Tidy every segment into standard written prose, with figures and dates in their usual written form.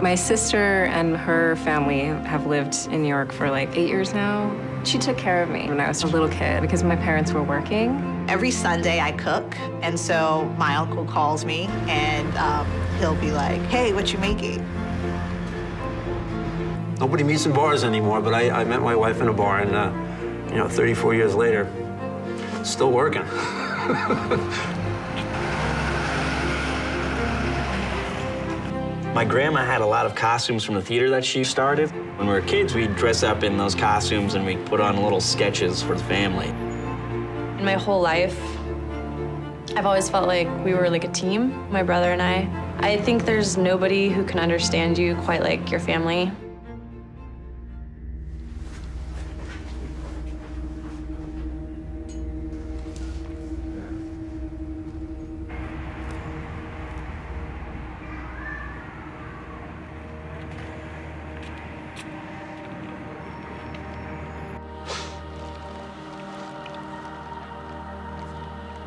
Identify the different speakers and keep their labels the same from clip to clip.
Speaker 1: My sister and her family have lived in New York for like 8 years now. She took care of me when I was a little kid because my parents were working.
Speaker 2: Every Sunday I cook, and so my uncle calls me and he'll be like, hey, what you making?
Speaker 3: Nobody meets in bars anymore, but I met my wife in a bar, and 34 years later, still working.
Speaker 4: My grandma had a lot of costumes from the theater that she started. When we were kids, we'd dress up in those costumes and we'd put on little sketches for the family.
Speaker 5: In my whole life, I've always felt like we were like a team, my brother and I. I think there's nobody who can understand you quite like your family.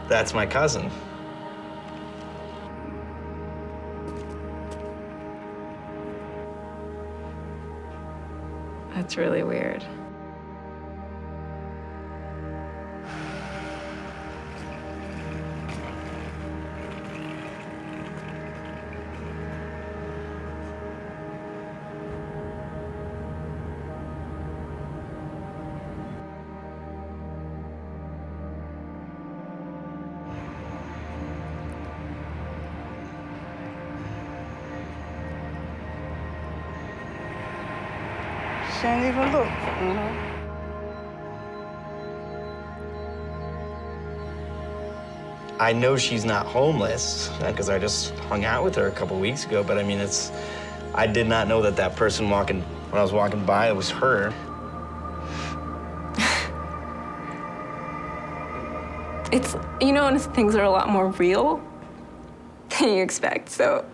Speaker 4: That's my cousin.
Speaker 1: That's really weird.
Speaker 2: She ain't even look.
Speaker 4: I know she's not homeless because I just hung out with her a couple weeks ago, but I mean, I did not know that person when I was walking by, it was her.
Speaker 1: It's, when things are a lot more real than you expect, so.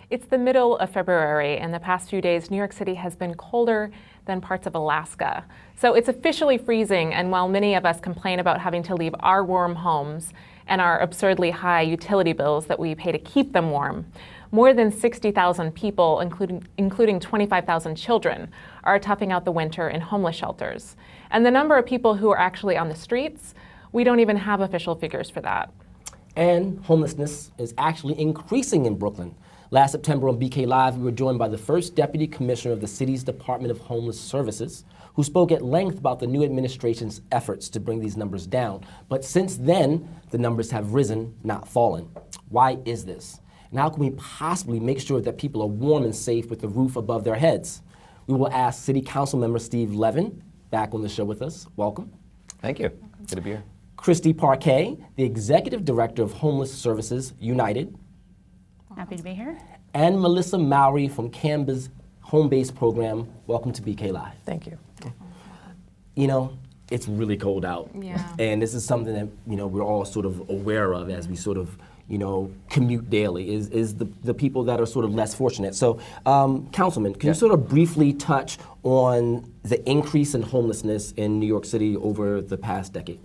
Speaker 6: It's the middle of February, and the past few days, New York City has been colder than parts of Alaska. So it's officially freezing, and while many of us complain about having to leave our warm homes and our absurdly high utility bills that we pay to keep them warm, more than 60,000 people, including 25,000 children, are toughing out the winter in homeless shelters. And the number of people who are actually on the streets, we don't even have official figures for that.
Speaker 7: And homelessness is actually increasing in Brooklyn. Last September on BK Live, we were joined by the first Deputy Commissioner of the city's Department of Homeless Services, who spoke at length about the new administration's efforts to bring these numbers down. But since then, the numbers have risen, not fallen. Why is this? And how can we possibly make sure that people are warm and safe with the roof above their heads? We will ask City Council Member Steve Levin, back on the show with us. Welcome.
Speaker 8: Thank you. Good to be here.
Speaker 7: Christy Parque, the Executive Director of Homeless Services United.
Speaker 9: Happy to be here.
Speaker 7: And Melissa Mowery from CAMBA's Homebase program. Welcome to BK Live.
Speaker 8: Thank you.
Speaker 7: It's really cold out.
Speaker 1: Yeah.
Speaker 7: And this is something that, we're all sort of aware of as we sort of, commute daily, is the people that are sort of less fortunate. So, Councilman, can you sort of briefly touch on the increase in homelessness in New York City over the past decade?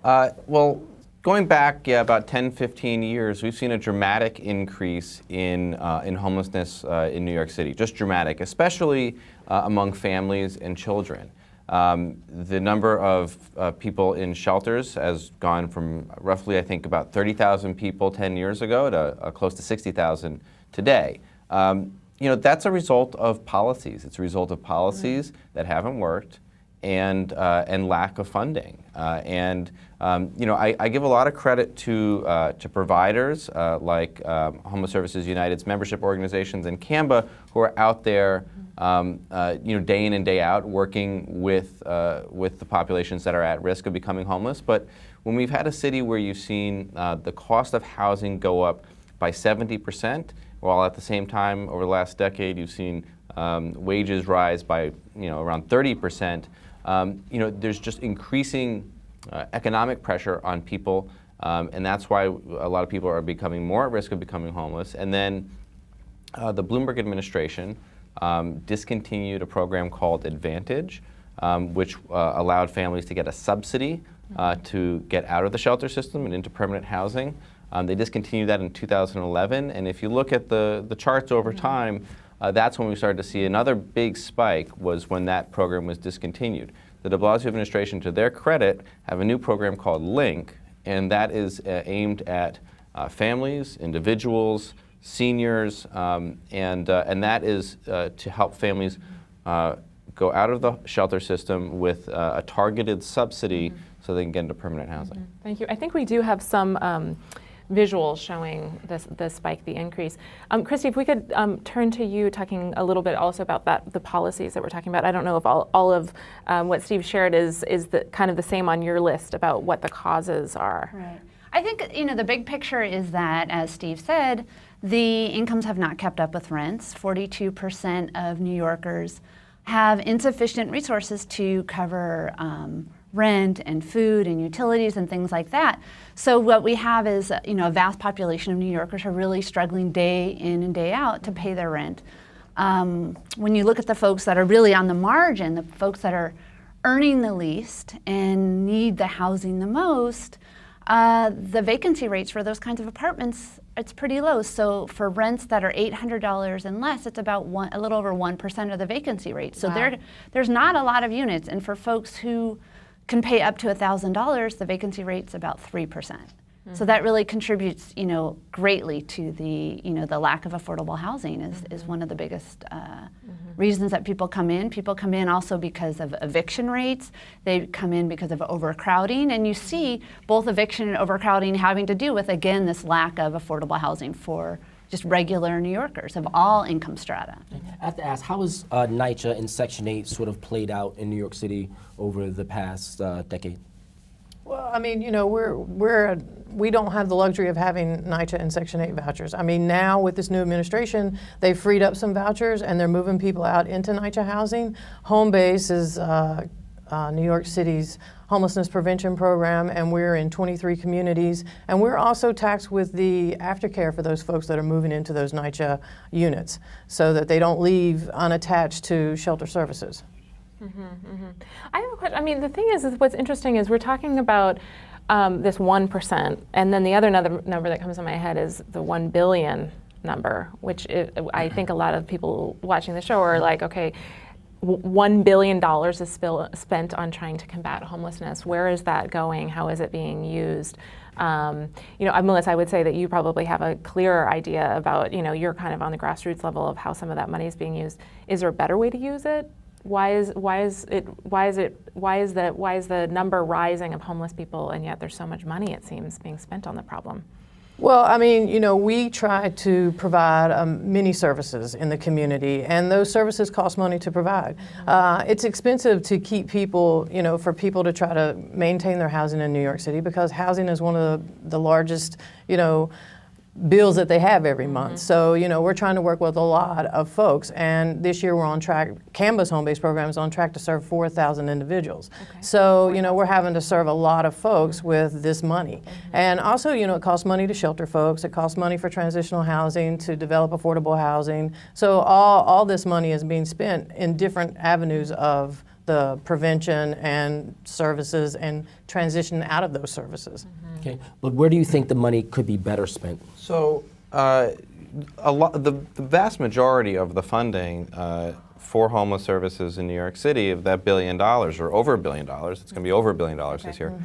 Speaker 8: Well, going back about 10, 15 years, we've seen a dramatic increase in homelessness in New York City, just dramatic, especially among families and children. The number of people in shelters has gone from roughly, I think, about 30,000 people 10 years ago to close to 60,000 today. That's a result of policies. It's a result of policies that haven't worked. and lack of funding. I give a lot of credit to providers like Homeless Services United's membership organizations and CAMBA, who are out there, day in and day out, working with the populations that are at risk of becoming homeless. But when we've had a city where you've seen the cost of housing go up by 70%, while at the same time over the last decade you've seen wages rise by around 30%, there's just increasing economic pressure on people, and that's why a lot of people are becoming more at risk of becoming homeless. And then the Bloomberg administration discontinued a program called Advantage, which allowed families to get a subsidy to get out of the shelter system and into permanent housing. They discontinued that in 2011, and if you look at the charts over time, that's when we started to see another big spike, was when that program was discontinued. The de Blasio administration, to their credit, have a new program called LINK, and that is aimed at families, individuals, seniors, and that is to help families go out of the shelter system with a targeted subsidy so they can get into permanent housing.
Speaker 6: Thank you. I think we do have some visuals showing the spike, the increase. Christy, if we could turn to you, talking a little bit also about the policies that we're talking about. I don't know if all of what Steve shared is kind of the same on your list about what the causes are.
Speaker 9: Right. I think the big picture is that, as Steve said, the incomes have not kept up with rents. 42% of New Yorkers have insufficient resources to cover rent and food and utilities and things like that. So what we have is a vast population of New Yorkers who are really struggling day in and day out to pay their rent. When you look at the folks that are really on the margin, the folks that are earning the least and need the housing the most, the vacancy rates for those kinds of apartments, it's pretty low. So for rents that are $800 and less, it's about a little over 1% of the vacancy rate. So there's not a lot of units. And for folks who can pay up to $1,000, the vacancy rate's about 3%. So that really contributes, greatly to the lack of affordable housing is one of the biggest reasons that people come in. People come in also because of eviction rates. They come in because of overcrowding, and you see both eviction and overcrowding having to do with, again, this lack of affordable housing for just regular New Yorkers of all income strata.
Speaker 7: I have to ask, how has NYCHA and Section 8 sort of played out in New York City over the past decade?
Speaker 10: Well, I mean, we don't have the luxury of having NYCHA and Section 8 vouchers. I mean, now with this new administration, they've freed up some vouchers and they're moving people out into NYCHA housing. Homebase is New York City's homelessness prevention program, and we're in 23 communities. And we're also taxed with the aftercare for those folks that are moving into those NYCHA units so that they don't leave unattached to shelter services.
Speaker 6: I have a question. I mean, the thing is what's interesting is we're talking about this 1%, and then the other number that comes in my head is the 1 billion number, which I think a lot of people watching the show are like, okay, $1 billion is spent on trying to combat homelessness. Where is that going? How is it being used? Melissa, I would say that you probably have a clearer idea about, you're kind of on the grassroots level of how some of that money is being used. Is there a better way to use it? Why is the number rising of homeless people, and yet there's so much money, it seems, being spent on the problem?
Speaker 10: Well, I mean, we try to provide many services in the community, and those services cost money to provide. It's expensive to keep people, for people to try to maintain their housing in New York City, because housing is one of the largest, bills that they have every month. So, we're trying to work with a lot of folks, and this year we're on track. CAMBA's Homebase program is on track to serve 4,000 individuals. Okay. So, we're having to serve a lot of folks with this money. And also, it costs money to shelter folks. It costs money for transitional housing, to develop affordable housing. So all this money is being spent in different avenues of the prevention and services and transition out of those services.
Speaker 7: Okay, but where do you think the money could be better spent?
Speaker 8: So the vast majority of the funding for homeless services in New York City, of that $1 billion, or over $1 billion, it's going to be over $1 billion this year,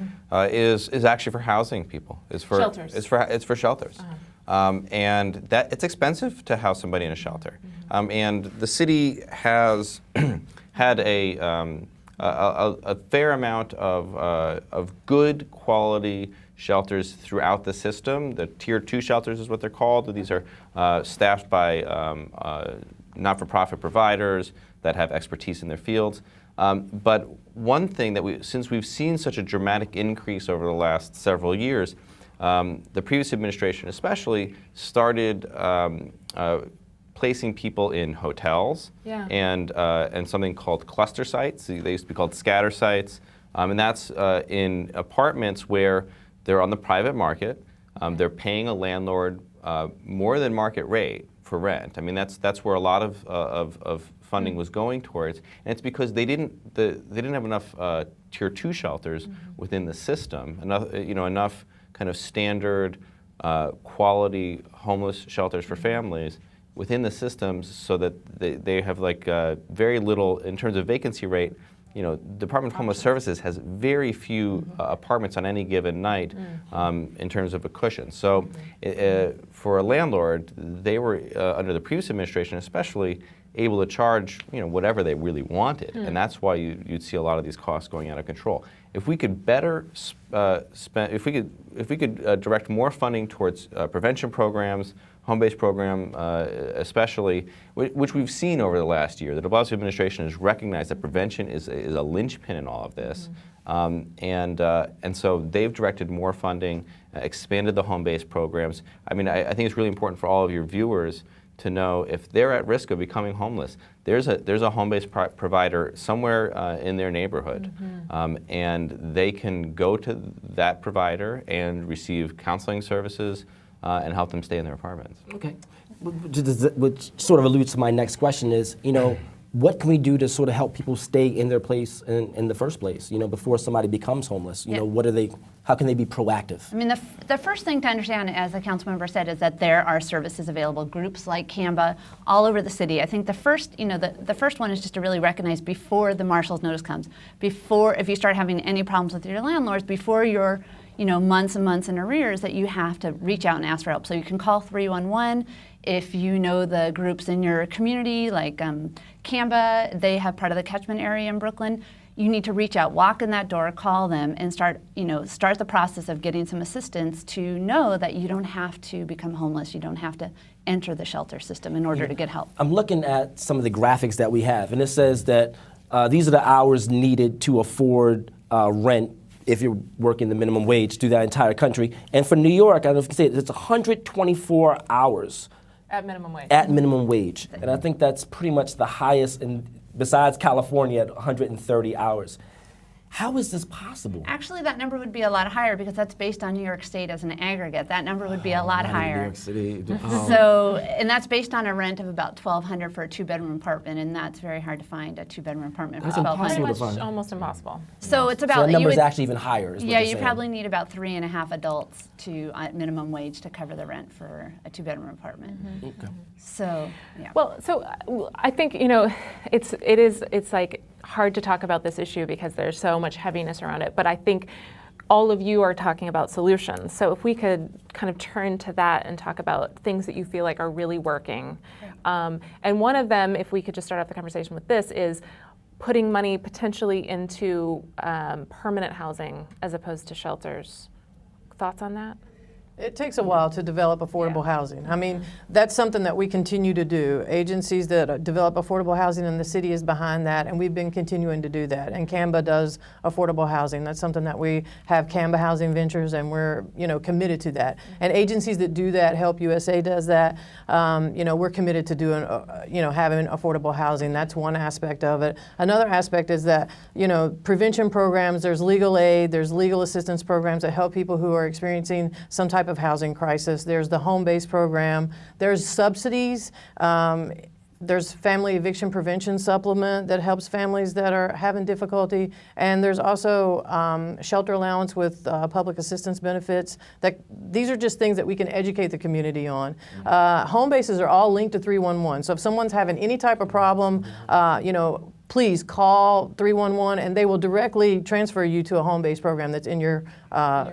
Speaker 8: is actually for housing people. It's for shelters. It's for shelters. And that it's expensive to house somebody in a shelter. And the city has had a a fair amount of good quality shelters throughout the system. The Tier 2 shelters is what they're called. These are staffed by not-for-profit providers that have expertise in their fields. But one thing that since we've seen such a dramatic increase over the last several years, the previous administration especially started placing people in hotels and something called cluster sites. They used to be called scatter sites. And that's in apartments where they're on the private market. They're paying a landlord more than market rate for rent. I mean, that's where a lot of funding was going towards, and it's because they didn't have enough Tier 2 shelters within the system, enough kind of standard quality homeless shelters for families within the systems, so that they have like very little in terms of vacancy rate. Department of Homeless Services has very few apartments on any given night in terms of a cushion. So for a landlord, they were, under the previous administration especially, able to charge whatever they really wanted. And that's why you'd see a lot of these costs going out of control. If we could better if we could direct more funding towards prevention programs, home-based program especially, which we've seen over the last year. The de Blasio administration has recognized that prevention is a linchpin in all of this. And so they've directed more funding, expanded the home-based programs. I mean, I think it's really important for all of your viewers to know if they're at risk of becoming homeless, there's a home-based provider somewhere in their neighborhood, and they can go to that provider and receive counseling services and help them stay in their apartments.
Speaker 7: Okay, which sort of alludes to my next question is, what can we do to sort of help people stay in their place in the first place, before somebody becomes homeless? How can they be proactive?
Speaker 9: I mean, the first thing to understand, as the council member said, is that there are services available, groups like CAMBA all over the city. I think the first one is just to really recognize before the marshal's notice comes, if you start having any problems with your landlords, before you're months and months in arrears, that you have to reach out and ask for help. So you can call 311. If you know the groups in your community, like CAMBA, they have part of the catchment area in Brooklyn. You need to reach out, walk in that door, call them, and start the process of getting some assistance to know that you don't have to become homeless. You don't have to enter the shelter system in order to get help.
Speaker 7: I'm looking at some of the graphics that we have, and it says that these are the hours needed to afford rent if you're working the minimum wage through that entire country. And for New York, I don't know if you can say it, it's 124 hours.
Speaker 6: At minimum wage.
Speaker 7: At minimum wage. And I think that's pretty much the highest, besides California, at 130 hours. How is this possible?
Speaker 9: Actually, that number would be a lot higher because that's based on New York State as an aggregate. That number would be a lot higher.
Speaker 7: New York City.
Speaker 9: So, and that's based on a rent of about $1,200 for a 2-bedroom apartment, and that's very hard to find, a 2-bedroom apartment for $1,200.
Speaker 6: Pretty much almost impossible.
Speaker 9: So it's about.
Speaker 7: So the number is actually even higher.
Speaker 9: Yeah, you probably need about 3.5 adults at minimum wage to cover the rent for a 2-bedroom apartment.
Speaker 7: Okay.
Speaker 9: So, yeah.
Speaker 6: Well, so I think it's like hard to talk about this issue because there's so much heaviness around it, but I think all of you are talking about solutions. So if we could kind of turn to that and talk about things that you feel like are really working. And one of them, if we could just start off the conversation with this, is putting money potentially into permanent housing as opposed to shelters. Thoughts on that?
Speaker 10: It takes a while to develop affordable housing. I mean, that's something that we continue to do. Agencies that develop affordable housing in the city is behind that, and we've been continuing to do that. And CAMBA does affordable housing. That's something that we have CAMBA Housing Ventures, and we're committed to that. And agencies that do that, Help USA does that. We're committed to doing having affordable housing. That's one aspect of it. Another aspect is that prevention programs. There's legal aid. There's legal assistance programs that help people who are experiencing some type of housing crisis. There's the home-based program. There's subsidies. There's family eviction prevention supplement that helps families that are having difficulty. And there's also shelter allowance with public assistance benefits. These are just things that we can educate the community on. Home bases are all linked to 311. So if someone's having any type of problem, please call 311 and they will directly transfer you to a home-based program that's in your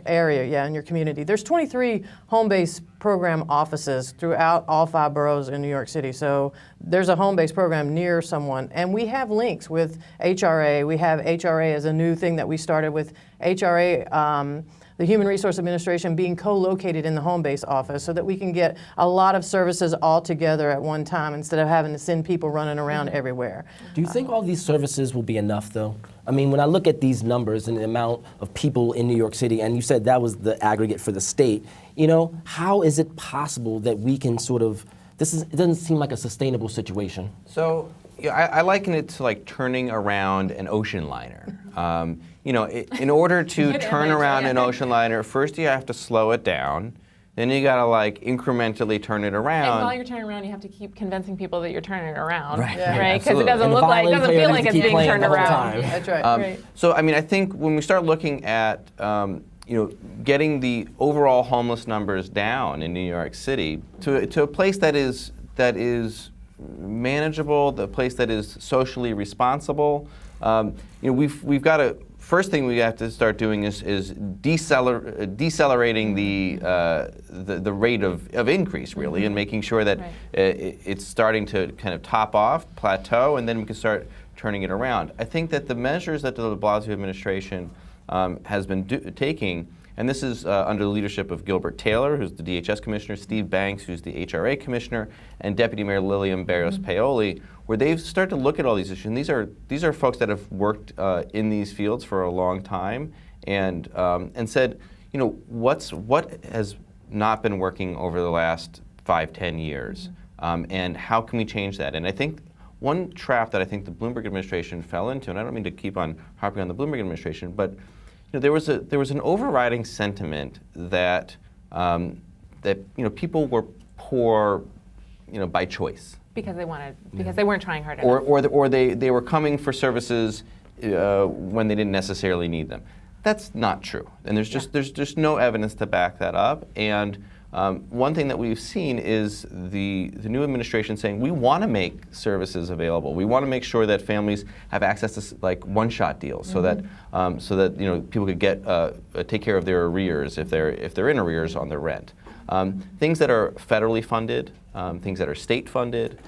Speaker 10: area, in your community. There's 23 home-based program offices throughout all 5 boroughs in New York City. So there's a home-based program near someone. And we have links with HRA. We have HRA as a new thing that we started with HRA, the Human Resource Administration being co-located in the home-based office so that we can get a lot of services all together at one time instead of having to send people running around everywhere.
Speaker 7: Do you think all these services will be enough, though? I mean, when I look at these numbers and the amount of people in New York City, and you said that was the aggregate for the state, you know, how is it possible that we can sort of, it doesn't seem like a sustainable situation.
Speaker 8: So yeah, I liken it to like turning around an ocean liner. You know, in order to turn around an ocean liner, first you have to slow it down. Then you gotta like incrementally turn it around.
Speaker 6: And while you're turning around, you have to keep convincing people that you're turning it around,
Speaker 7: Right.
Speaker 6: right? Because it doesn't look like, it doesn't feel like it's being turned around.
Speaker 10: That's right.
Speaker 8: So I mean, I think when we start looking at you know, getting the overall homeless numbers down in New York City to a place that is manageable, the place that is socially responsible. You know, we've got to. First thing we have to start doing is decelerating the rate of increase, really, and making sure that it's starting to kind of top off, plateau, and then we can start turning it around. I think that the measures that the de Blasio administration has been taking, and this is under the leadership of Gilbert Taylor, who's the DHS commissioner, Steve Banks, who's the HRA commissioner, and Deputy Mayor Lillian Barrios Paoli, where they've started to look at all these issues. And these are folks that have worked in these fields for a long time, and said, you know, what has not been working over the last 5-10 years, and how can we change that? And I think one trap that I think the Bloomberg administration fell into, and I don't mean to keep on harping on the Bloomberg administration, but you know, there was an overriding sentiment that that you know, people were poor, you know, by choice.
Speaker 6: Because they weren't trying hard enough.
Speaker 8: Or they were coming for services when they didn't necessarily need them. That's not true, and there's just no evidence to back that up. And one thing that we've seen is the new administration saying we want to make services available. We want to make sure that families have access to like one-shot deals, so that you know, people could get take care of their arrears if they're in arrears on their rent. Things that are federally funded, things that are state funded,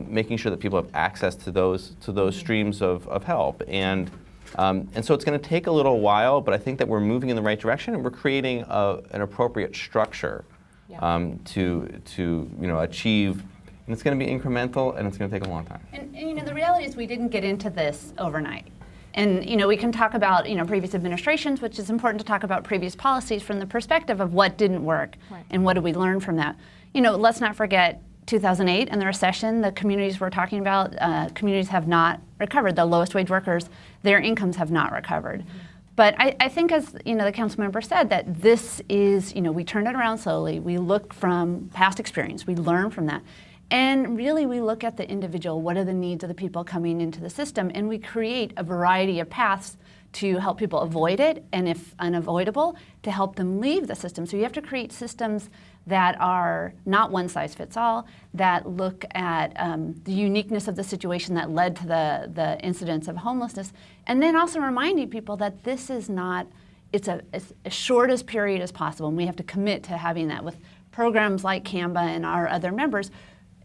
Speaker 8: making sure that people have access to those streams of help. And so it's going to take a little while, but I think that we're moving in the right direction, and we're creating an appropriate structure to you know, achieve. And it's going to be incremental, and it's going to take a long time.
Speaker 9: And you know, the reality is we didn't get into this overnight. And you know, we can talk about, you know, previous administrations, which is important to talk about previous policies from the perspective of what didn't work and what did we learn from that. You know, let's not forget 2008 and the recession. The communities we're talking about, communities have not recovered. The lowest wage workers, their incomes have not recovered. But I think, as you know, the council member said, that this is, you know, we turned it around slowly. We look from past experience. We learn from that. And really, we look at the individual. What are the needs of the people coming into the system? And we create a variety of paths to help people avoid it, and if unavoidable, to help them leave the system. So you have to create systems that are not one size fits all, that look at the uniqueness of the situation that led to the incidence of homelessness, and then also reminding people that this is not, it's as short as period as possible, and we have to commit to having that with programs like CAMBA and our other members,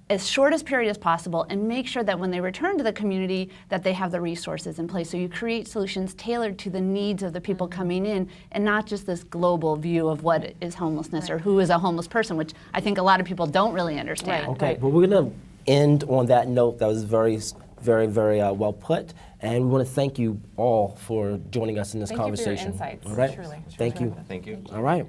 Speaker 9: as short as period as possible, and make sure that when they return to the community that they have the resources in place. So you create solutions tailored to the needs of the people coming in, and not just this global view of what is homelessness or who is a homeless person, which I think a lot of people don't really understand.
Speaker 7: Okay, well, we're going to end on that note. That was very, very well put. And we want to thank you all for joining us in this conversation.
Speaker 6: Thank you for your insights.
Speaker 7: All right.
Speaker 6: Truly.
Speaker 7: Thank you.
Speaker 8: Thank you.
Speaker 7: All right.